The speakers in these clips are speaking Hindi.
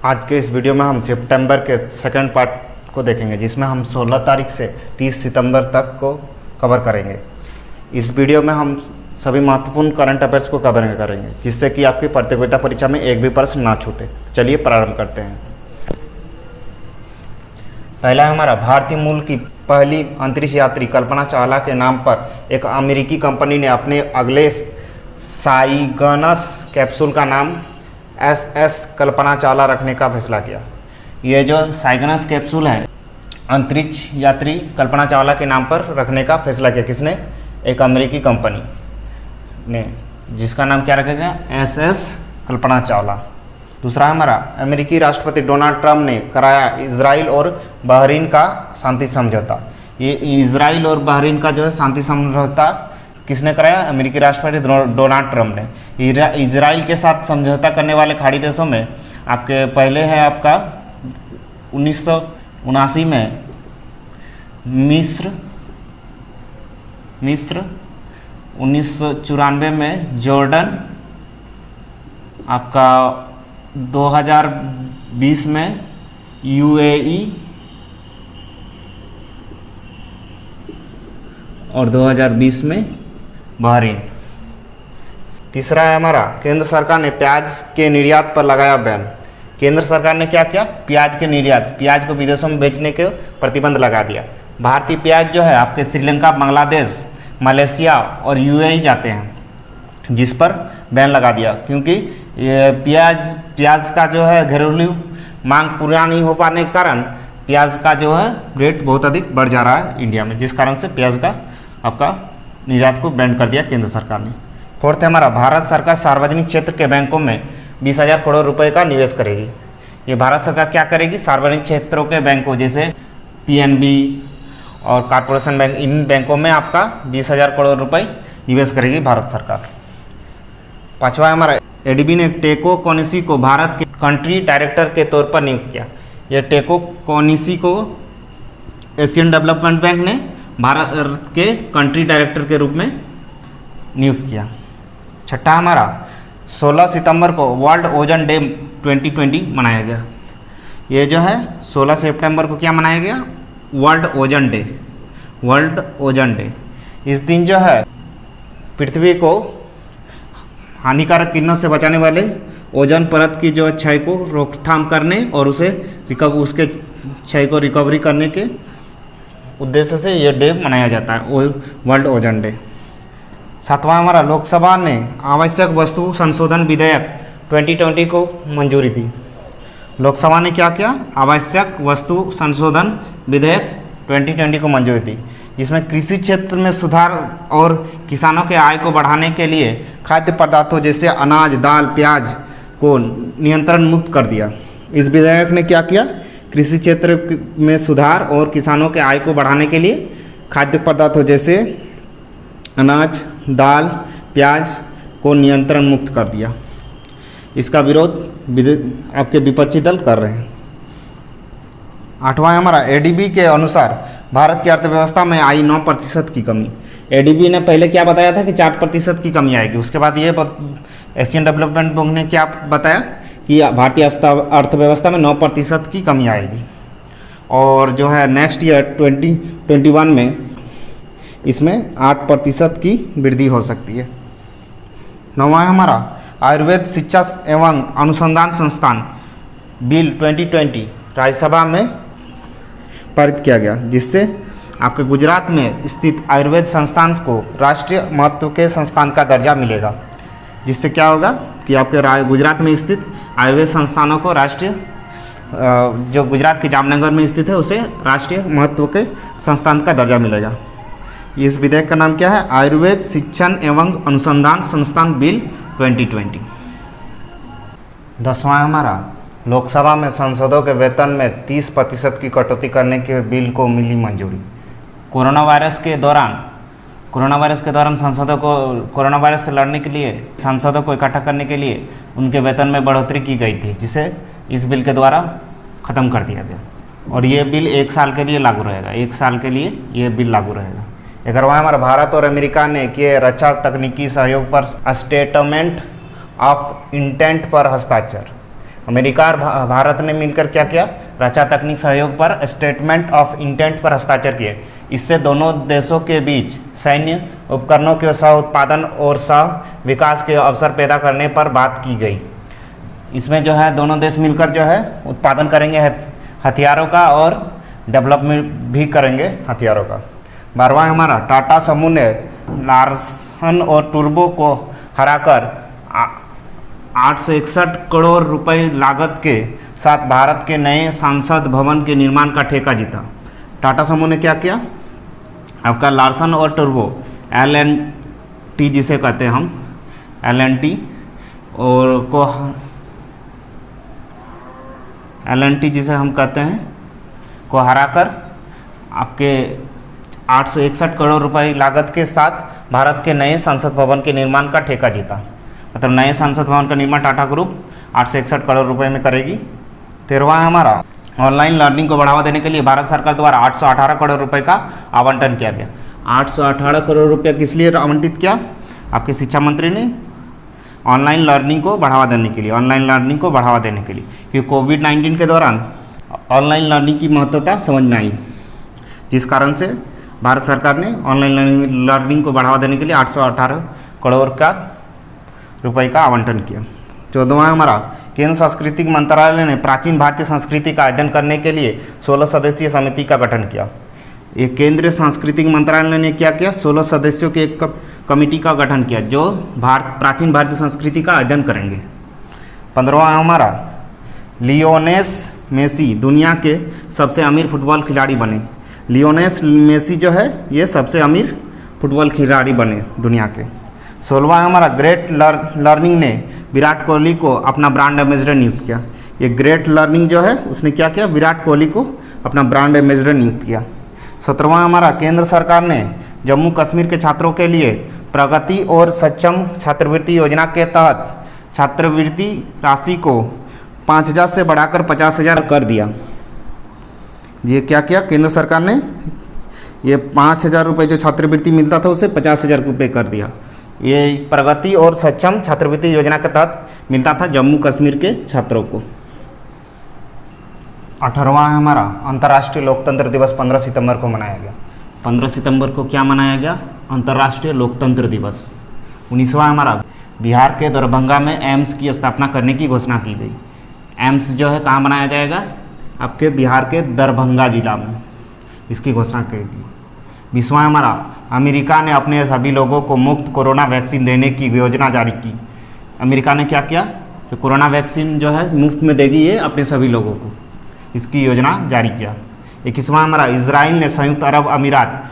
आज के इस वीडियो में हम सितंबर के सेकंड पार्ट को देखेंगे, जिसमें हम 16 तारीख से 30 सितंबर तक को कवर करेंगे। इस वीडियो में हम सभी महत्वपूर्ण करंट अफेयर्स को कवर करेंगे, जिससे कि आपकी प्रतियोगिता परीक्षा में एक भी प्रश्न ना छूटे। चलिए प्रारंभ करते हैं। पहला है हमारा, भारतीय मूल की पहली अंतरिक्ष यात्री कल्पना चावला के नाम पर एक अमेरिकी कंपनी ने अपने अगले साइगनस कैप्सूल का नाम SS कल्पना चावला रखने का फैसला किया। ये जो साइगनस कैप्सूल है, अंतरिक्ष यात्री कल्पना चावला के नाम पर रखने का फैसला किया। किसने? एक अमेरिकी कंपनी ने, जिसका नाम क्या रखा गया? SS कल्पना चावला। दूसरा है हमारा, अमेरिकी राष्ट्रपति डोनाल्ड ट्रंप ने कराया इजराइल और बहरीन का शांति समझौता। ये इजराइल और बहरीन का जो है शांति समझौता किसने कराया? अमेरिकी राष्ट्रपति डोनाल्ड ट्रंप ने। इजराइल के साथ समझौता करने वाले खाड़ी देशों में आपके पहले है आपका 1979 में मिस्र, 1994 में जॉर्डन, आपका 2020 में UAE और 2020 में बहरीन। तीसरा है हमारा, केंद्र सरकार ने प्याज के निर्यात पर लगाया बैन। केंद्र सरकार ने क्या किया? प्याज के निर्यात, प्याज को विदेशों में बेचने के प्रतिबंध लगा दिया। भारतीय प्याज जो है आपके श्रीलंका, बांग्लादेश, मलेशिया और UAE जाते हैं, जिस पर बैन लगा दिया, क्योंकि ये प्याज का जो है घरेलू मांग पूरा नहीं हो पाने के कारण प्याज का जो है रेट बहुत अधिक बढ़ जा रहा है इंडिया में, जिस कारण से प्याज का आपका निर्यात को बैन कर दिया केंद्र सरकार ने। फोर्थ है हमारा, भारत सरकार सार्वजनिक क्षेत्र के बैंकों में 20,000 करोड़ रुपए का निवेश करेगी। ये भारत सरकार क्या करेगी? सार्वजनिक क्षेत्रों के बैंकों जैसे PNB और कॉर्पोरेशन बैंक, इन बैंकों में आपका 20,000 करोड़ रुपए निवेश करेगी भारत सरकार। पांचवा है हमारा, ADB ने टेको कोनिशी को भारत के कंट्री डायरेक्टर के तौर पर नियुक्त किया। यह टेको कोनिशी को एशियन डेवलपमेंट बैंक ने भारत के कंट्री डायरेक्टर के रूप में नियुक्त किया। छठा हमारा, 16 सितंबर को वर्ल्ड ओजन डे 2020 मनाया गया। ये जो है 16 सितंबर को क्या मनाया गया? वर्ल्ड ओजन डे। वर्ल्ड ओजन डे, इस दिन जो है पृथ्वी को हानिकारक किरणों से बचाने वाले ओजोन परत की जो क्षय को रोकथाम करने और उसके क्षय को रिकवरी करने के उद्देश्य से ये डे मनाया जाता है, वर्ल्ड ओजोन डे। सातवां हमारा, लोकसभा ने आवश्यक वस्तु संशोधन विधेयक 2020 को मंजूरी दी। लोकसभा ने क्या किया? आवश्यक वस्तु संशोधन विधेयक 2020 को मंजूरी दी, जिसमें कृषि क्षेत्र में सुधार और किसानों के आय को बढ़ाने के लिए खाद्य पदार्थों जैसे अनाज, दाल, प्याज को नियंत्रण मुक्त कर दिया। इस विधेयक ने क्या किया? कृषि क्षेत्र में सुधार और किसानों के आय को बढ़ाने के लिए खाद्य पदार्थों जैसे अनाज, दाल, प्याज को नियंत्रण मुक्त कर दिया। इसका विरोध आपके विपक्षी दल कर रहे हैं। आठवां हमारा, ADB के अनुसार भारत की अर्थव्यवस्था में आई 9% की कमी। ADB ने पहले क्या बताया था कि 4% की कमी आएगी। उसके बाद ये एशियन डेवलपमेंट बैंक ने क्या बताया कि भारतीय अर्थव्यवस्था में 9% की कमी आएगी, और जो है नेक्स्ट ईयर 2021 में इसमें 8% की वृद्धि हो सकती है। नौवां हमारा, आयुर्वेद शिक्षा एवं अनुसंधान संस्थान बिल 2020 राज्यसभा में पारित किया गया, जिससे आपके गुजरात में स्थित आयुर्वेद संस्थान को राष्ट्रीय महत्व के संस्थान का दर्जा मिलेगा। जिससे क्या होगा कि आपके गुजरात में स्थित आयुर्वेद संस्थानों को राष्ट्रीय, जो गुजरात के जामनगर में स्थित है, उसे राष्ट्रीय महत्व के संस्थान का दर्जा मिलेगा। इस विधेयक का नाम क्या है? आयुर्वेद शिक्षण एवं अनुसंधान संस्थान बिल 2020। 10वां हमारा, लोकसभा में सांसदों के वेतन में 30% की कटौती करने के बिल को मिली मंजूरी। कोरोना वायरस के दौरान सांसदों को कोरोना वायरस से लड़ने के लिए सांसदों को इकट्ठा करने के लिए उनके वेतन में बढ़ोतरी की गई थी, जिसे इस बिल के द्वारा ख़त्म कर दिया गया, और ये बिल 1 साल के लिए लागू रहेगा। 1 साल के लिए ये बिल लागू रहेगा। 11वां हमारा, भारत और अमेरिका ने किए रक्षा तकनीकी सहयोग पर स्टेटमेंट ऑफ इंटेंट पर हस्ताक्षर। अमेरिका और भारत ने मिलकर क्या किया, रक्षा तकनीक सहयोग पर स्टेटमेंट ऑफ इंटेंट पर हस्ताक्षर किए। इससे दोनों देशों के बीच सैन्य उपकरणों के सह उत्पादन और सह विकास के अवसर पैदा करने पर बात की गई। इसमें जो है दोनों देश मिलकर जो है उत्पादन करेंगे हथियारों का और डेवलपमेंट भी करेंगे हथियारों का। 12वां हमारा, टाटा समूह ने लार्सन और टूर्बो को हराकर 861 करोड़ रुपए लागत के साथ भारत के नए संसद भवन के निर्माण का ठेका जीता। टाटा समूह ने क्या किया, आपका लार्सन और टूर्बो LNT जिसे कहते हैं हम LNT और को LNT जिसे हम कहते हैं को हराकर आपके 861 करोड़ रुपए लागत के साथ भारत के नए संसद भवन के निर्माण का ठेका जीता। मतलब नए संसद भवन का निर्माण टाटा ग्रुप 861 करोड़ रुपए में करेगी। 13वां हमारा, ऑनलाइन लर्निंग को बढ़ावा देने के लिए भारत सरकार द्वारा 818 करोड़ रुपए का आवंटन किया गया। 818 करोड़ रुपया किस लिए आवंटित किया, आपके शिक्षा मंत्री ने ऑनलाइन लर्निंग को बढ़ावा देने के लिए, ऑनलाइन लर्निंग को बढ़ावा देने के लिए, क्योंकि कोविड-19 के दौरान ऑनलाइन लर्निंग की महत्वता समझ में आई, जिस कारण से भारत सरकार ने ऑनलाइन लर्निंग को बढ़ावा देने के लिए 818 करोड़ रुपए का आवंटन किया। 14वां हमारा, केंद्र सांस्कृतिक मंत्रालय ने प्राचीन भारतीय संस्कृति का अध्ययन करने के लिए 16 सदस्यीय समिति का गठन किया। ये केंद्रीय सांस्कृतिक मंत्रालय ने क्या किया, 16 सदस्यों के एक कमेटी का गठन किया जो प्राचीन भारतीय संस्कृति का अध्ययन करेंगे। 15वां हमारा, लियोनेल मेसी दुनिया के सबसे अमीर फुटबॉल खिलाड़ी बने। लियोनेल मेसी जो है ये सबसे अमीर फुटबॉल खिलाड़ी बने दुनिया के। 16वां हमारा, ग्रेट लर्निंग ने विराट कोहली को अपना ब्रांड एम्बेसडर नियुक्त किया। ये ग्रेट लर्निंग जो है उसने क्या किया, विराट कोहली को अपना ब्रांड एम्बेसडर नियुक्त किया। 17वां हमारा, केंद्र सरकार ने जम्मू कश्मीर के छात्रों के लिए प्रगति और सक्षम छात्रवृत्ति योजना के तहत छात्रवृत्ति राशि को 5,000 से बढ़ाकर 50,000 कर दिया। ये क्या किया, केंद्र सरकार ने ये 5,000 रुपये जो छात्रवृत्ति मिलता था उसे 50,000 रुपये कर दिया। ये प्रगति और सक्षम छात्रवृत्ति योजना के तहत मिलता था जम्मू कश्मीर के छात्रों को। 18वां है हमारा, अंतर्राष्ट्रीय लोकतंत्र दिवस 15 सितंबर को मनाया गया। 15 सितंबर को क्या मनाया गया, अंतर्राष्ट्रीय लोकतंत्र दिवस। 19वां हमारा, बिहार के दरभंगा में एम्स की स्थापना करने की घोषणा की गई। एम्स जो है कहाँ बनाया जाएगा, आपके बिहार के दरभंगा जिला में इसकी घोषणा की गई। 20वां हमारा, अमेरिका ने अपने सभी लोगों को मुफ्त कोरोना वैक्सीन देने की योजना जारी की। अमेरिका ने क्या किया कि कोरोना वैक्सीन जो है मुफ्त में देगी ये अपने सभी लोगों को, इसकी योजना जारी किया। 21वां हमारा, इजराइल ने संयुक्त अरब अमीरात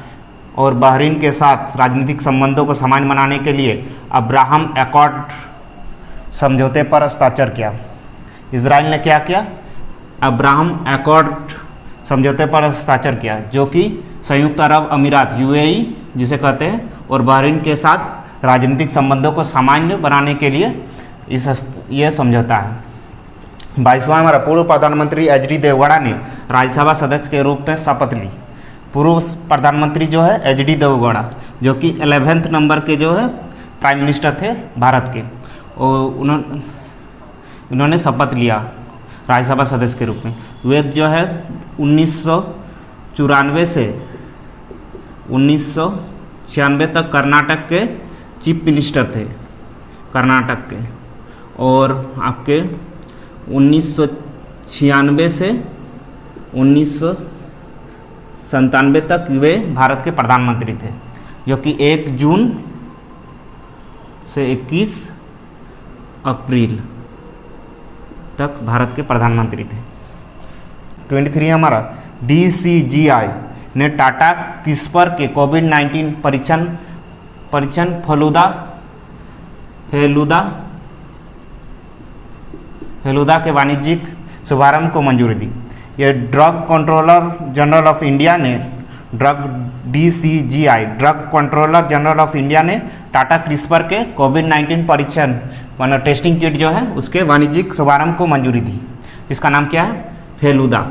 और बहरीन के साथ राजनीतिक संबंधों को सामान्य बनाने के लिए अब्राहम एकॉर्ड समझौते पर हस्ताक्षर किया। इजराइल ने क्या किया, अब्राहम एकॉर्ड समझौते पर हस्ताक्षर किया, जो कि संयुक्त अरब अमीरात UAE जिसे कहते हैं और बहरीन के साथ राजनीतिक संबंधों को सामान्य बनाने के लिए ये समझौता है। 22वां हमारा, पूर्व प्रधानमंत्री HD देवगौड़ा ने राज्यसभा सदस्य के रूप में शपथ ली। पूर्व प्रधानमंत्री जो है HD देवगौड़ा, जो कि 11वें नंबर के जो है प्राइम मिनिस्टर थे भारत के, और उन्होंने शपथ लिया राज्यसभा सदस्य के रूप में। वे जो है 1994 से 1996 तक कर्नाटक के चीफ मिनिस्टर थे कर्नाटक के, और आपके 1996 से 1997 तक वे भारत के प्रधानमंत्री थे, जो कि 1 जून से 21 अप्रैल तक भारत के प्रधानमंत्री थे। 23 हमारा, DCGI ने टाटा क्रिस्पर के कोविड-19 परीक्षण फेलुदा के वाणिज्यिक शुभारंभ को मंजूरी दी। यह drug controller general of India ने DCGI drug controller general of India ने टाटा क्रिस्पर के कोविड-19 परीक्षण मतलब टेस्टिंग किट जो है उसके वाणिज्यिक शुभारंभ को मंजूरी दी। इसका नाम क्या है, फेलुदा।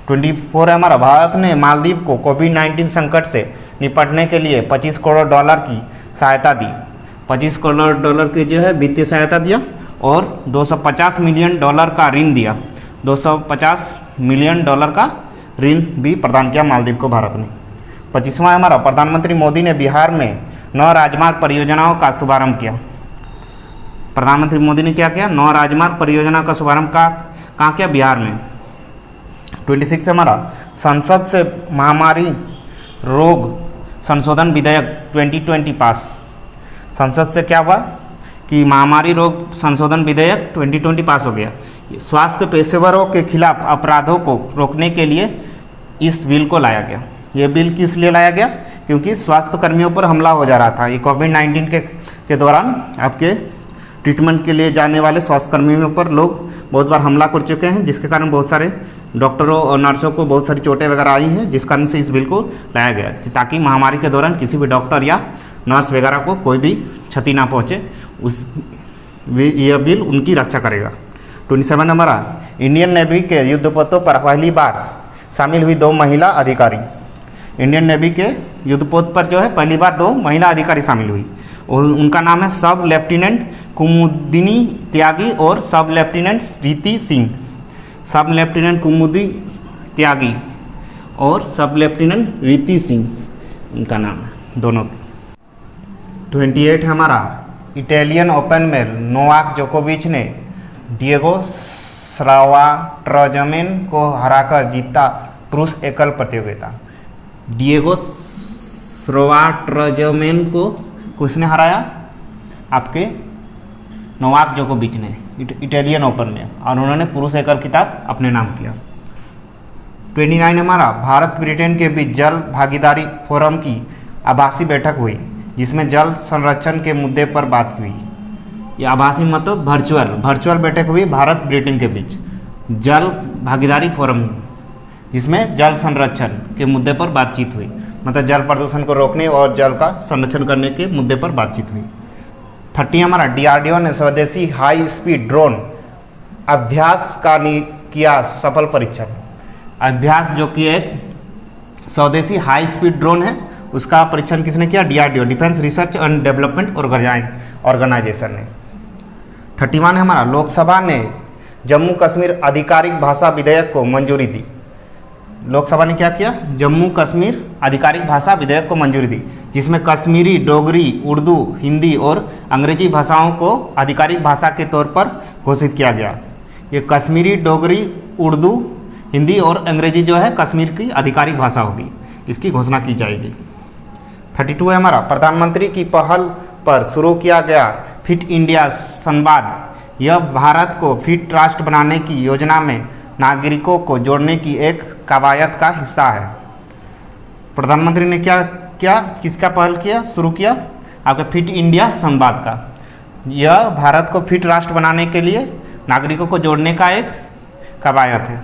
24 हमारा, भारत ने मालदीव को कोविड-19 संकट से निपटने के लिए $25 करोड़ की सहायता दी। $25 करोड़ की जो है वित्तीय सहायता दिया, और $250 मिलियन का ऋण दिया। $250 मिलियन का ऋण भी प्रदान किया मालदीव को भारत ने। 25वां है हमारा, प्रधानमंत्री मोदी ने बिहार में 9 राजमार्ग परियोजनाओं का शुभारंभ किया। प्रधानमंत्री मोदी ने क्या किया? 9 राजमार्ग परियोजना का शुभारंभ कहाँ किया? बिहार में। 26 हमारा, संसद से महामारी रोग संशोधन विधेयक 2020 पास। संसद से क्या हुआ कि महामारी रोग संशोधन विधेयक 2020 पास हो गया। स्वास्थ्य पेशेवरों के खिलाफ अपराधों को रोकने के लिए इस बिल को लाया गया। ये बिल किस लिए लाया गया? क्योंकि स्वास्थ्य कर्मियों पर हमला हो जा रहा था। ये कोविड-19 के दौरान आपके ट्रीटमेंट के लिए जाने वाले स्वास्थ्य कर्मियों पर लोग बहुत बार हमला कर चुके हैं, जिसके कारण बहुत सारे डॉक्टरों और नर्सों को बहुत सारी चोटें वगैरह आई हैं, जिस कारण से इस बिल को लाया गया ताकि महामारी के दौरान किसी भी डॉक्टर या नर्स वगैरह को कोई भी क्षति ना पहुँचे। यह बिल उनकी रक्षा करेगा। 27 हमारा, इंडियन नेवी के युद्धपोतों पर पहली बार शामिल हुई 2 महिला अधिकारी। इंडियन नेवी के युद्धपोत पर जो है पहली बार 2 महिला अधिकारी शामिल हुई। उनका नाम है सब लेफ्टिनेंट कुमुदिनी त्यागी और सब लेफ्टिनेंट रीति सिंह। सब लेफ्टिनेंट कुमुदी त्यागी और सब लेफ्टिनेंट रीति सिंह उनका नाम है दोनों। 28 है हमारा, इटालियन ओपन में नोवाक जोकोविच ने डिएगो श्वाटरजमेन को हराकर जीता पुरुष एकल प्रतियोगिता। डिएगो श्वाटरजमेन को किसने हराया? आपके नोवाक जोकोविच ने इटालियन ओपन में, और उन्होंने पुरुष एकल खिताब अपने नाम किया। 29 हमारा, भारत ब्रिटेन के बीच जल भागीदारी फोरम की आभासी बैठक हुई, जिसमें जल संरक्षण के मुद्दे पर बात हुई। ये आभासी मतलब वर्चुअल बैठक हुई भारत ब्रिटेन के बीच जल भागीदारी फोरम, जिसमें जल संरक्षण के मुद्दे पर बातचीत हुई। मतलब जल प्रदूषण को रोकने और जल का संरक्षण करने के मुद्दे पर बातचीत हुई। 30 हमारा, डीआरडीओ ने स्वदेशी हाई स्पीड ड्रोन अभ्यास का किया सफल परीक्षण। अभ्यास जो कि एक स्वदेशी हाई स्पीड ड्रोन है, उसका परीक्षण किसने किया? DRDO, defence research and development organisation ने। 31 है हमारा, लोकसभा ने जम्मू कश्मीर आधिकारिक भाषा विधेयक को मंजूरी दी। लोकसभा ने क्या किया? जम्मू कश्मीर आधिकारिक भाषा विधेयक को मंजूरी दी, जिसमें कश्मीरी, डोगरी, उर्दू, हिंदी और अंग्रेजी भाषाओं को आधिकारिक भाषा के तौर पर घोषित किया गया। ये कश्मीरी, डोगरी, उर्दू, हिंदी और अंग्रेजी जो है कश्मीर की आधिकारिक भाषा होगी, इसकी घोषणा की जाएगी। 32 है हमारा, प्रधानमंत्री की पहल पर शुरू किया गया फिट इंडिया संवाद। यह भारत को फिट राष्ट्र बनाने की योजना में नागरिकों को जोड़ने की एक कवायद का हिस्सा है। प्रधानमंत्री ने किसका पहल किया, शुरू किया? आपका फिट इंडिया संवाद का। यह भारत को फिट राष्ट्र बनाने के लिए नागरिकों को जोड़ने का एक कवायद है।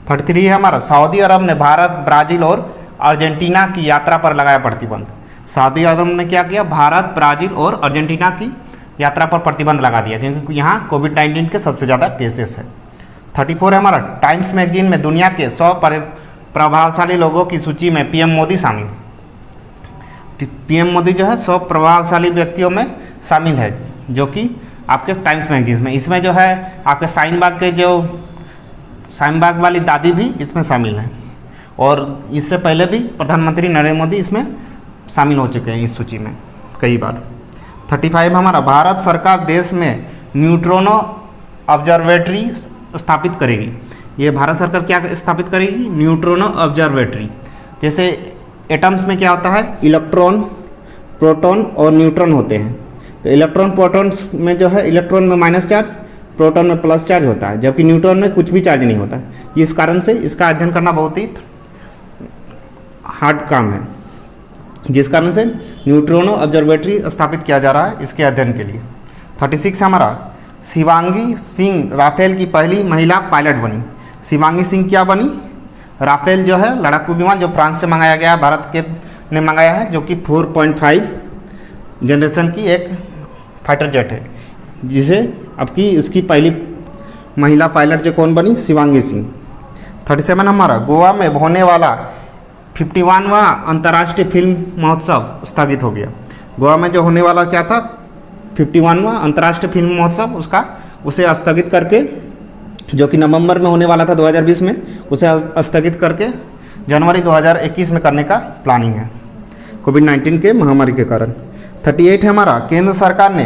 33 है हमारा, सऊदी अरब ने भारत, ब्राज़ील और अर्जेंटीना की यात्रा पर लगाया प्रतिबंध। सऊदी अरब ने क्या किया? भारत, ब्राज़ील और अर्जेंटीना की यात्रा पर प्रतिबंध लगा दिया, क्योंकि यहाँ कोविड-19 के सबसे ज़्यादा केसेस है। 34 है हमारा, टाइम्स मैगजीन में दुनिया के 100 प्रभावशाली लोगों की सूची में पीएम मोदी शामिल। पीएम मोदी जो है 100 प्रभावशाली व्यक्तियों में शामिल है, जो कि आपके टाइम्स मैगजीन में। इसमें जो है आपके शाहीन बाग वाली दादी भी इसमें शामिल है, और इससे पहले भी प्रधानमंत्री नरेंद्र मोदी इसमें शामिल हो चुके हैं इस सूची में कई बार। 35 हमारा, भारत सरकार देश में न्यूट्रिनो ऑब्जर्वेटरी स्थापित करेगी। ये भारत सरकार क्या स्थापित करेगी? Neutrino observatory. जैसे एटम्स में क्या होता है? इलेक्ट्रॉन, प्रोटॉन और न्यूट्रॉन होते हैं। तो इलेक्ट्रॉन प्रोटॉन्स में जो है इलेक्ट्रॉन में माइनस चार्ज, प्रोटॉन में प्लस चार्ज होता है, जबकि न्यूट्रॉन में कुछ भी चार्ज नहीं होता। जिस कारण से इसका अध्ययन करना बहुत ही हार्ड काम है, जिस कारण से न्यूट्रिनो ऑब्जर्वेटरी स्थापित किया जा रहा है इसके अध्ययन के लिए। 36 हमारा, शिवांगी सिंह राफेल की पहली महिला पायलट बनी। शिवांगी सिंह क्या बनी? राफेल जो है लड़ाकू विमान जो फ्रांस से मंगाया गया, भारत के ने मंगाया है, जो कि 4.5 जनरेशन की एक फाइटर जेट है, जिसे आपकी इसकी पहली महिला पायलट जो कौन बनी? शिवांगी सिंह। 37 हमारा, गोवा में होने वाला 51वां अंतर्राष्ट्रीय फिल्म महोत्सव स्थगित हो गया। गोवा में जो होने वाला क्या था? 51वां अंतर्राष्ट्रीय फिल्म महोत्सव उसे स्थगित करके, जो कि नवंबर में होने वाला था 2020 में, उसे स्थगित करके जनवरी 2021 में करने का प्लानिंग है कोविड-19 के महामारी के कारण। 38 है हमारा, केंद्र सरकार ने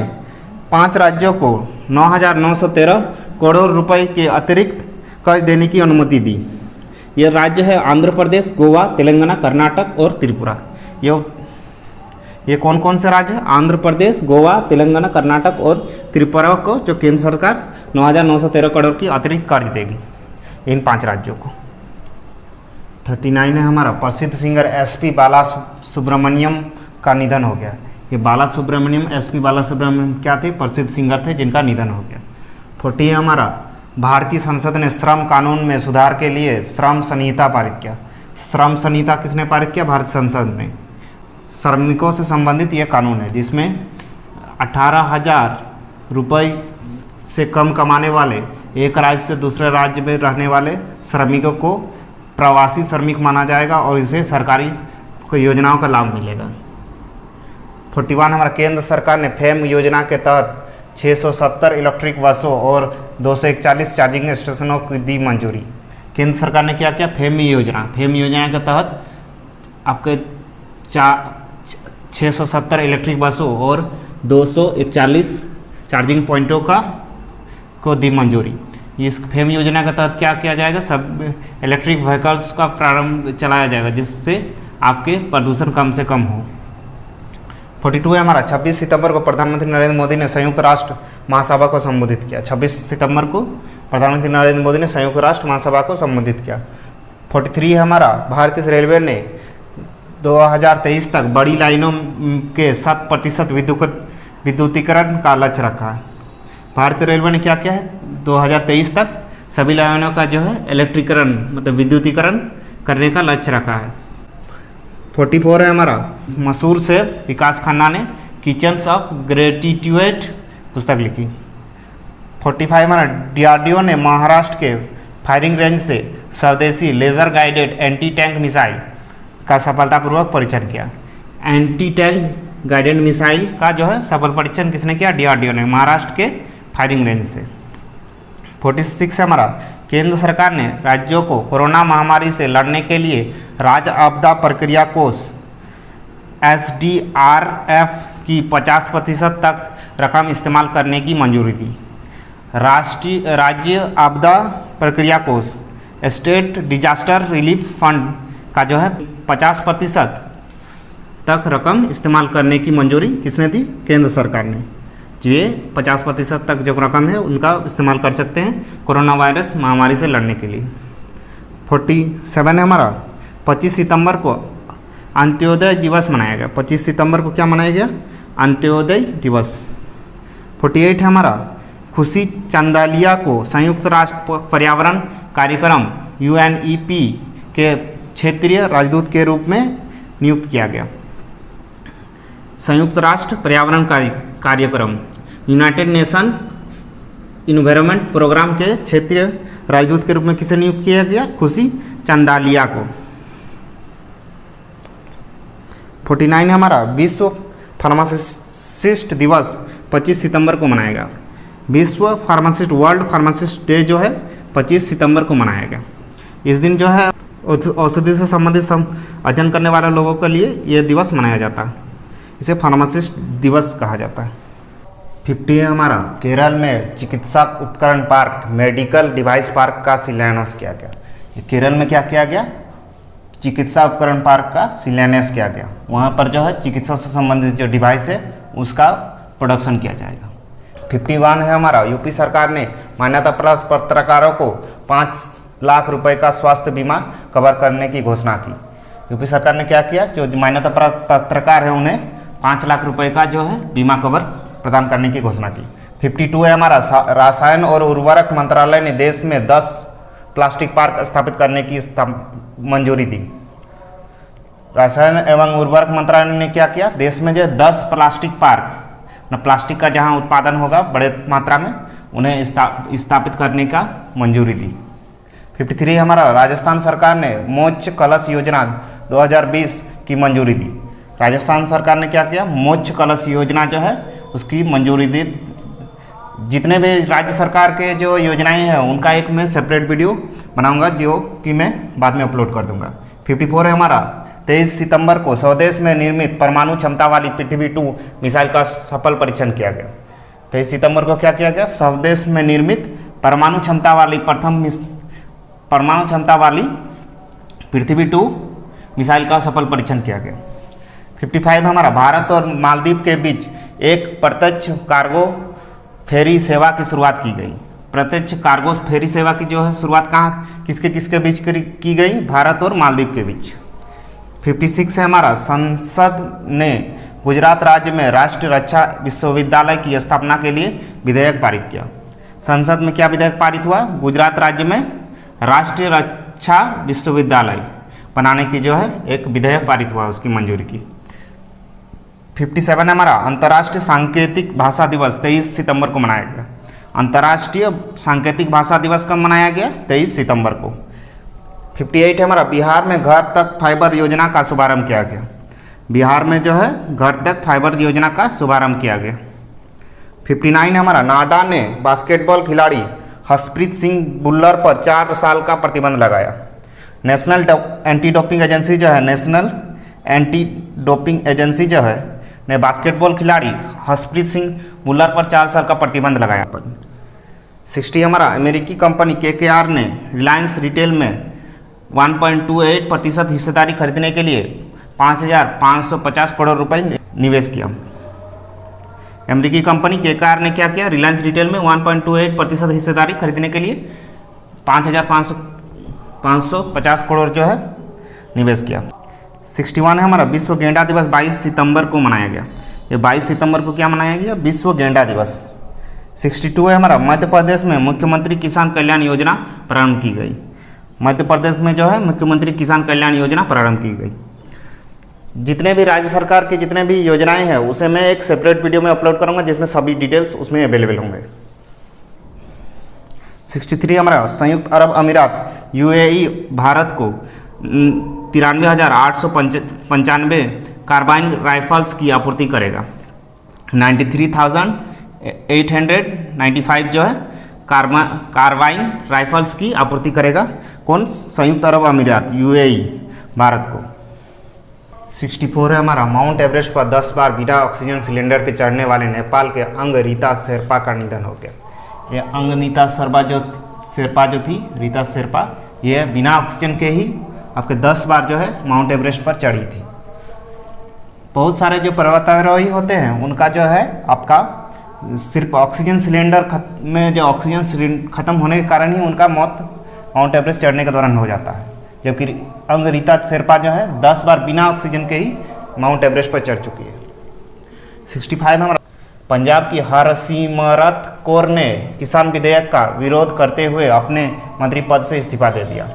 5 राज्यों को 9,913 करोड़ रुपए के अतिरिक्त कर्ज देने की अनुमति दी। ये राज्य है आंध्र प्रदेश, गोवा, तेलंगाना, कर्नाटक और त्रिपुरा। ये कौन कौन से राज्य हैं? आंध्र प्रदेश, गोवा, तेलंगाना, कर्नाटक और त्रिपुरा को जो केंद्र सरकार 9,913 करोड़ की अतिरिक्त कर्ज देगी इन 5 राज्यों को। 39 है हमारा, प्रसिद्ध सिंगर एसपी बालासुब्रमण्यम का निधन हो गया। ये एसपी बालासुब्रमण्यम क्या थे? प्रसिद्ध सिंगर थे जिनका निधन हो गया। 40 है हमारा, भारतीय संसद ने श्रम कानून में सुधार के लिए श्रम संहिता पारित किया। श्रम संहिता किसने पारित किया? भारतीय संसद ने। श्रमिकों से संबंधित ये कानून है जिसमें 18,000 रुपये से कम कमाने वाले एक राज्य से दूसरे राज्य में रहने वाले श्रमिकों को प्रवासी श्रमिक माना जाएगा और इसे सरकारी योजनाओं का लाभ मिलेगा। 41 हमारा, केंद्र सरकार ने फेम योजना के तहत 670 इलेक्ट्रिक बसों और 241 चार्जिंग स्टेशनों की दी मंजूरी। केंद्र सरकार ने क्या किया? फेम योजना के तहत आपके 670 इलेक्ट्रिक बसों और 241 चार्जिंग पॉइंटों को दी मंजूरी। इस फेम योजना के तहत क्या किया जाएगा? सब इलेक्ट्रिक व्हीकल्स का प्रारंभ चलाया जाएगा जिससे आपके प्रदूषण कम से कम हो। 42 है हमारा, 26 सितंबर को प्रधानमंत्री नरेंद्र मोदी ने संयुक्त राष्ट्र महासभा को संबोधित किया। 26 सितंबर को प्रधानमंत्री नरेंद्र मोदी ने संयुक्त राष्ट्र महासभा को संबोधित किया। 43 है हमारा, भारतीय रेलवे ने 2023 तक बड़ी लाइनों के 100% विद्युतीकरण का लक्ष्य रखा है। भारतीय रेलवे ने क्या किया है? 2023 तक सभी लाइनों का जो है इलेक्ट्रीकरण मतलब विद्युतीकरण करने का लक्ष्य रखा है। 44 है हमारा, मशहूर से विकास खन्ना ने किचन्स ऑफ ग्रेटिट्यूड पुस्तक लिखी। 45 हमारा, डीआरडीओ ने महाराष्ट्र के फायरिंग रेंज से स्वदेशी laser guided anti tank missile का सफलतापूर्वक परीक्षण किया। एंटी टैंक गाइडेड मिसाइल का जो है सफल परीक्षण किसने किया? डीआरडीओ ने, महाराष्ट्र के फायरिंग रेंज से। 46 है हमारा, केंद्र सरकार ने राज्यों को कोरोना महामारी से लड़ने के लिए राज्य आपदा प्रक्रिया कोष SDRF की 50% तक रकम इस्तेमाल करने की मंजूरी दी। राज्य आपदा प्रक्रिया कोष स्टेट डिजास्टर रिलीफ फंड का जो है 50% तक रकम इस्तेमाल करने की मंजूरी किसने दी? केंद्र सरकार ने। जो ये 50% तक जो रकम है उनका इस्तेमाल कर सकते हैं कोरोना वायरस महामारी से लड़ने के लिए। 47 है हमारा, 25 सितंबर को अंत्योदय दिवस मनाया गया। 25 सितंबर को क्या मनाया गया? अंत्योदय दिवस। 48 है हमारा, खुशी चंदालिया को संयुक्त राष्ट्र पर्यावरण कार्यक्रम UNEP के क्षेत्रीय राजदूत के रूप में नियुक्त किया गया। संयुक्त राष्ट्र पर्यावरण कार्यक्रम यूनाइटेड नेशन इन्वायरमेंट प्रोग्राम के क्षेत्रीय राजदूत के रूप में किसे नियुक्त किया गया? खुशी चंदालिया को। 49 है हमारा, विश्व फार्मासिस्ट दिवस 25 सितंबर को मनाएगा। विश्व फार्मासिस्ट वर्ल्ड फार्मासिस्ट डे जो है 25 सितंबर को मनाया गया। इस दिन जो है औषधि से संबंधित अध्ययन करने वाले लोगों के लिए यह दिवस मनाया जाता है, इसे फार्मासिस्ट दिवस कहा जाता है। 50 है हमारा, केरल में चिकित्सा उपकरण पार्क मेडिकल डिवाइस पार्क का शिलान्यास किया गया। केरल में क्या किया गया? चिकित्सा उपकरण पार्क का शिलान्यास किया गया। वहाँ पर जो है चिकित्सा से संबंधित जो डिवाइस है उसका प्रोडक्शन किया जाएगा। 51 है हमारा, यूपी सरकार ने मान्यता प्राप्त पत्रकारों को 5 लाख रुपए का स्वास्थ्य बीमा कवर करने की घोषणा की। यूपी सरकार ने क्या किया? जो मान्यता प्राप्त पत्रकार है उन्हें 5 लाख रुपए का जो है बीमा कवर प्रदान करने की घोषणा की। 52 है हमारा, रसायन और उर्वरक मंत्रालय ने देश में 10 प्लास्टिक पार्क स्थापित करने की मंजूरी दी। रसायन एवं उर्वरक मंत्रालय ने क्या किया? देश में जो 10 प्लास्टिक पार्क प्लास्टिक का जहां उत्पादन होगा बड़े मात्रा में उन्हें स्थापित करने का मंजूरी दी। 53 हमारा, राजस्थान सरकार ने मोक्ष कलश योजना 2020 की मंजूरी दी। राजस्थान सरकार ने क्या किया? मोक्ष कलश योजना जो है उसकी मंजूरी दी। जितने भी राज्य सरकार के जो योजनाएं हैं उनका एक मैं सेपरेट वीडियो बनाऊंगा जो कि मैं बाद में अपलोड कर दूंगा। 54 है हमारा 23 सितंबर को स्वदेश में निर्मित परमाणु क्षमता वाली पृथ्वी 2 मिसाइल का सफल परीक्षण किया गया। 23 सितंबर को क्या किया गया? स्वदेश में निर्मित परमाणु क्षमता वाली पृथ्वी 2 मिसाइल का सफल परीक्षण किया गया। 55 हमारा भारत और मालदीव के बीच एक प्रत्यक्ष कार्गो फेरी सेवा की शुरुआत की गई। प्रत्यक्ष कार्गो फेरी सेवा की जो है शुरुआत कहाँ किसके बीच की गई? भारत और मालदीव के बीच। 56 है हमारा संसद ने गुजरात राज्य में राष्ट्रीय रक्षा विश्वविद्यालय की स्थापना के लिए विधेयक पारित किया। संसद में क्या विधेयक पारित हुआ? गुजरात राज्य में राष्ट्रीय रक्षा विश्वविद्यालय बनाने की जो है एक विधेयक पारित हुआ, उसकी मंजूरी की। 57 है हमारा अंतर्राष्ट्रीय सांकेतिक भाषा दिवस 23 सितंबर को मनाया गया। अंतर्राष्ट्रीय सांकेतिक भाषा दिवस कब मनाया गया? 23 सितंबर को। 58 है हमारा बिहार में घर तक फाइबर योजना का शुभारंभ किया गया। बिहार में जो है घर तक फाइबर योजना का शुभारंभ किया गया। 59 है हमारा नाडा ने बास्केटबॉल खिलाड़ी हरप्रीत सिंह बुल्लर पर 4 साल का प्रतिबंध लगाया। नेशनल एंटी डोपिंग एजेंसी जो है नेशनल एंटी डोपिंग एजेंसी जो है ने बास्केटबॉल खिलाड़ी हरप्रीत सिंह बुल्लर पर 4 साल का प्रतिबंध लगाया। 60 हमारा अमेरिकी कंपनी KKR ने रिलायंस रिटेल में 1.28% हिस्सेदारी खरीदने के लिए 5,550 करोड़ रुपए निवेश किया। अमेरिकी कंपनी KKR ने क्या किया? रिलायंस रिटेल में 1.28% हिस्सेदारी खरीदने के लिए 5,550 करोड़ जो है निवेश किया। 61 है हमारा विश्व गेंडा दिवस 22 सितंबर को मनाया गया। ये 22 सितंबर को क्या मनाया गया? विश्व गेंडा दिवस। 62 है हमारा मध्य प्रदेश में मुख्यमंत्री किसान कल्याण योजना प्रारंभ की गई। मध्य प्रदेश में जो है मुख्यमंत्री किसान कल्याण योजना प्रारंभ की गई। जितने भी राज्य सरकार की जितने भी योजनाएं हैं उसे मैं एक सेपरेट वीडियो में अपलोड करूंगा जिसमें सभी डिटेल्स उसमें अवेलेबल होंगे। 63 हमारा संयुक्त अरब अमीरात UAE भारत को 93,895 कार्बाइन राइफल्स की आपूर्ति करेगा। 93,895 जो है कार्बाइन राइफल्स की आपूर्ति करेगा। कौन? संयुक्त अरब अमीरात UAE भारत को। 64 है हमारा माउंट एवरेस्ट पर 10 बार बिना ऑक्सीजन सिलेंडर के चढ़ने वाले नेपाल के अंग रीता शेरपा का निधन हो गया। ये अंग रीता शेरपा जो थी रीता शेरपा, ये बिना ऑक्सीजन के ही आपके 10 बार जो है माउंट एवरेस्ट पर चढ़ी थी। बहुत सारे जो पर्वतारोही होते हैं उनका जो है आपका सिर्फ ऑक्सीजन सिलेंडर में जो ऑक्सीजन खत्म होने के कारण ही उनका मौत माउंट एवरेस्ट चढ़ने के दौरान हो जाता है, जबकि अंग रीता शेरपा जो है 10 बार बिना ऑक्सीजन के ही माउंट एवरेस्ट पर चढ़ चुकी है। 65 में हमारा पंजाब की हरसिमरत कौर ने किसान विधेयक का विरोध करते हुए अपने मंत्री पद से इस्तीफा दे दिया।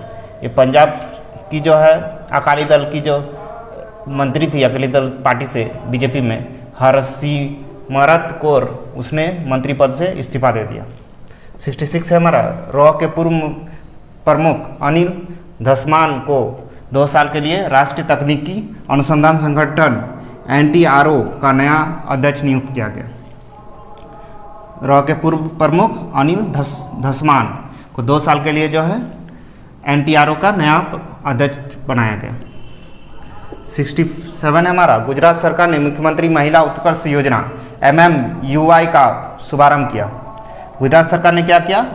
ये पंजाब की जो है अकाली दल की जो मंत्री थी अकाली दल पार्टी से बीजेपी में, हरसिमरत कौर, उसने मंत्री पद से इस्तीफा दे दिया। 66 है हमारा रॉ के पूर्व प्रमुख अनिल धसमान को 2 साल के लिए राष्ट्रीय तकनीकी अनुसंधान संगठन NTRO का नया अध्यक्ष नियुक्त किया गया। रॉ के पूर्व प्रमुख अनिल धसमान को 2 साल के लिए जो है NTRO का नया अध्यक्ष बनाया गया। 67 है हमारा गुजरात सरकार ने मुख्यमंत्री महिला उत्कर्ष योजना MMUI का शुभारंभ किया। गुजरात सरकार ने क्या किया?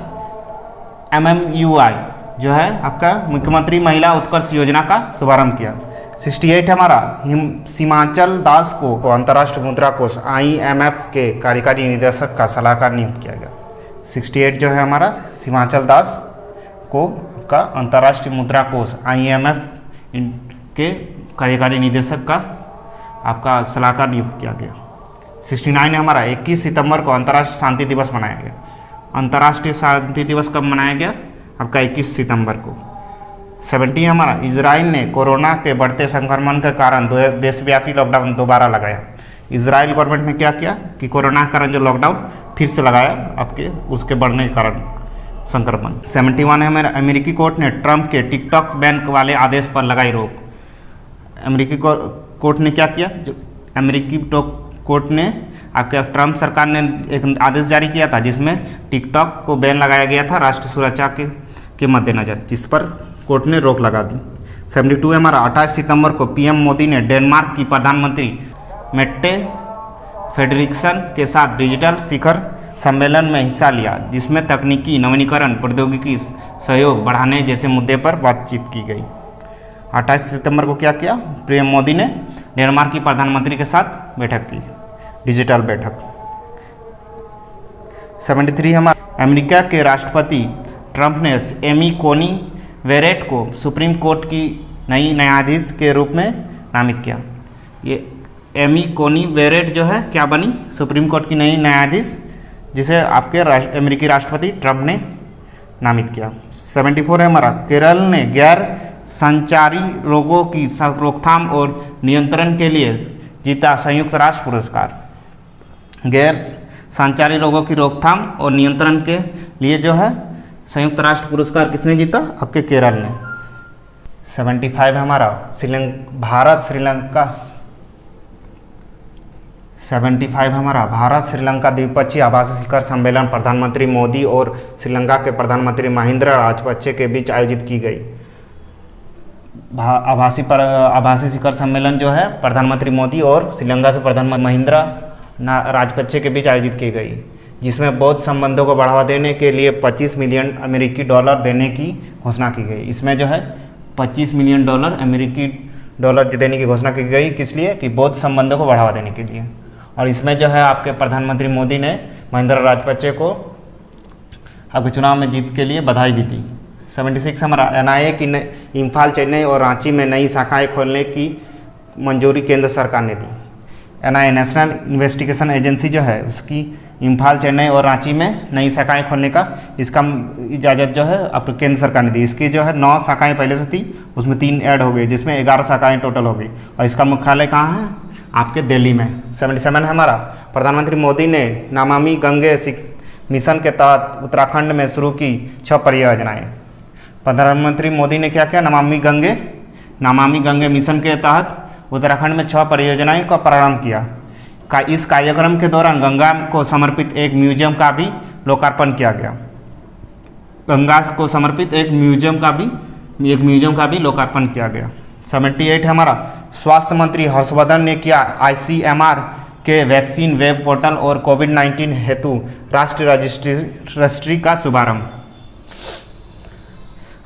MMUI जो है आपका मुख्यमंत्री महिला उत्कर्ष योजना का शुभारंभ किया। 68 है हमारा हिमाचल दास को अंतर्राष्ट्रीय मुद्रा कोष IMF के कार्यकारी निदेशक का सलाहकार नियुक्त किया गया। 68 जो है हमारा हिमाचल दास को का अंतर्राष्ट्रीय मुद्रा कोष IMF के कार्यकारी निदेशक का आपका सलाहकार नियुक्त किया गया। 69 है हमारा 21 सितंबर को अंतर्राष्ट्रीय शांति दिवस मनाया गया। अंतर्राष्ट्रीय शांति दिवस कब मनाया गया? आपका 21 सितंबर को। 70 हमारा इजराइल ने कोरोना के बढ़ते संक्रमण के कारण देशव्यापी लॉकडाउन दोबारा लगाया। इजराइल गवर्नमेंट ने क्या किया कि कोरोना के कारण जो लॉकडाउन फिर से लगाया आपके उसके बढ़ने के कारण संक्रमण। 71 है मेरा अमेरिकी कोर्ट ने ट्रंप के टिकटॉक बैन वाले आदेश पर लगाई रोक। अमेरिकी कोर्ट ने क्या किया? जो अमेरिकी कोर्ट ने आपके ट्रंप सरकार ने एक आदेश जारी किया था जिसमें टिकटॉक को बैन लगाया गया था राष्ट्रीय सुरक्षा के मद्देनज़र, जिस पर कोर्ट ने रोक लगा दी। 72 हमारा 28 सितंबर को पीएम मोदी ने डेनमार्क की प्रधानमंत्री मेट्टे फेडरिक्सन के साथ डिजिटल शिखर सम्मेलन में हिस्सा लिया, जिसमें तकनीकी नवीनीकरण, प्रौद्योगिकी सहयोग बढ़ाने जैसे मुद्दे पर बातचीत की गई। 28 सितंबर को क्या किया, पीएम मोदी ने डेनमार्क की प्रधानमंत्री के साथ बैठक की, डिजिटल बैठक। 73 हमारा अमेरिका के राष्ट्रपति ट्रंप ने एमी कोनी वेरेट को सुप्रीम कोर्ट की नई न्यायाधीश के रूप में नामित किया। ये एमी कोनी वेरेट जो है क्या बनी, सुप्रीम कोर्ट की नई न्यायाधीश, जिसे आपके अमेरिकी राष्ट्रपति ट्रंप ने नामित किया। 74 है हमारा केरल ने गैर संचारी रोगों की रोकथाम और नियंत्रण के लिए जीता संयुक्त राष्ट्र पुरस्कार। गैर संचारी रोगों की रोकथाम और नियंत्रण के लिए जो है संयुक्त राष्ट्र पुरस्कार किसने जीता, आपके केरल ने। 75 हमारा भारत श्रीलंका द्विपक्षीय आभासी शिखर सम्मेलन प्रधानमंत्री मोदी और श्रीलंका के प्रधानमंत्री महिंद्रा राजपक्षे के बीच आयोजित की गई। आभासी शिखर सम्मेलन जो है प्रधानमंत्री मोदी और श्रीलंका के प्रधानमंत्री महिंद्रा राजपक्षे के बीच आयोजित की गई, जिसमें बौद्ध संबंधों को बढ़ावा देने के लिए 25 मिलियन अमेरिकी डॉलर देने की घोषणा की गई। इसमें जो है 25 मिलियन अमेरिकी डॉलर देने की घोषणा की गई, किस लिए कि बौद्ध संबंधों को बढ़ावा देने के लिए। और इसमें जो है आपके प्रधानमंत्री मोदी ने महिंद्रा राजपक्षे को आपके चुनाव में जीत के लिए बधाई भी दी। 76 हमारा एनआईए की इम्फाल, चेन्नई और रांची में नई शाखाएं खोलने की मंजूरी केंद्र सरकार ने दी। एनआईए नेशनल इन्वेस्टिगेशन एजेंसी जो है उसकी इम्फाल, चेन्नई और रांची में नई शाखाएं खोलने का इसका इजाज़त जो है आपको केंद्र सरकार ने दी। इसकी जो है 9 शाखाएं पहले से थी, उसमें 3 ऐड हो गई, जिसमें 11 शाखाएं टोटल हो गई। और इसका मुख्यालय कहाँ है, आपके दिल्ली में। 77 है हमारा प्रधानमंत्री मोदी ने नमामि गंगे मिशन के तहत उत्तराखंड में शुरू की 6 परियोजनाएँ। प्रधानमंत्री मोदी ने क्या किया, नमामि गंगे मिशन के तहत उत्तराखंड में 6 परियोजनाओं का प्रारंभ किया। इस कार्यक्रम के दौरान गंगा को समर्पित एक म्यूजियम का भी लोकार्पण किया गया। गंगा को समर्पित एक म्यूजियम का भी लोकार्पण किया गया। 78 हमारा स्वास्थ्य मंत्री हर्षवर्धन ने किया आईसीएमआर के वैक्सीन वेब पोर्टल और कोविड-19 हेतु राष्ट्रीय रजिस्ट्री का शुभारंभ।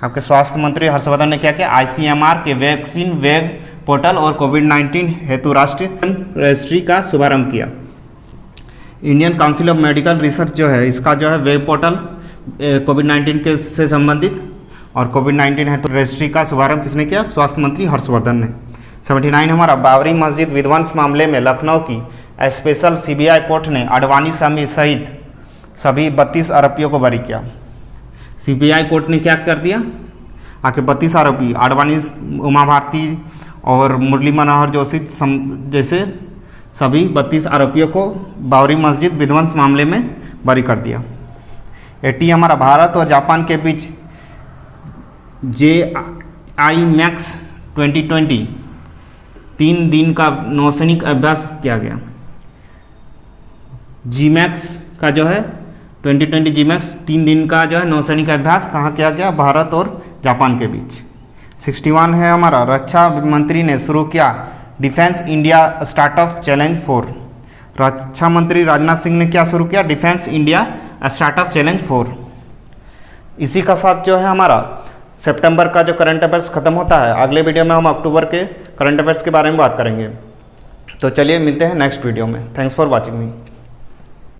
आपके स्वास्थ्य मंत्री हर्षवर्धन ने क्या किया, आईसीएमआर के वैक्सीन वेब पोर्टल और कोविड-19 हेतु राष्ट्रीय रजिस्ट्री का शुभारंभ किया। Indian council of medical research जो है इसका जो है वेब पोर्टल कोविड-19 के से संबंधित और कोविड-19 हेतु रजिस्ट्री का शुभारंभ किसने किया, स्वास्थ्य मंत्री हर्षवर्धन ने। 79 हमारा बाबरी मस्जिद विध्वंस मामले में लखनऊ की स्पेशल सीबीआई कोर्ट ने अडवाणी सहित सभी 32 आरोपियों को बरी किया। सीबीआई कोर्ट ने क्या कर दिया, आके 32 आरोपी अडवाणी, उमा भारती और मुरली मनोहर जोशी जैसे सभी 32 आरोपियों को बाबरी मस्जिद विध्वंस मामले में बरी कर दिया। 80 हमारा भारत और जापान के बीच JIMAX 2020 3 दिन का नौसैनिक अभ्यास किया गया। GMAX का जो है 2020 GMAX 3 दिन का जो है नौसैनिक अभ्यास कहाँ किया गया, भारत और जापान के बीच। 61 है हमारा रक्षा मंत्री ने शुरू किया डिफेंस इंडिया स्टार्टअप चैलेंज 4। रक्षा मंत्री राजनाथ सिंह ने क्या शुरू किया, डिफेंस इंडिया स्टार्टअप चैलेंज 4। इसी का साथ जो है हमारा सितंबर का जो करंट अफेयर्स खत्म होता है। अगले वीडियो में हम अक्टूबर के करंट अफेयर्स के बारे में बात करेंगे। तो चलिए मिलते हैं नेक्स्ट वीडियो में। Thanks for watching me.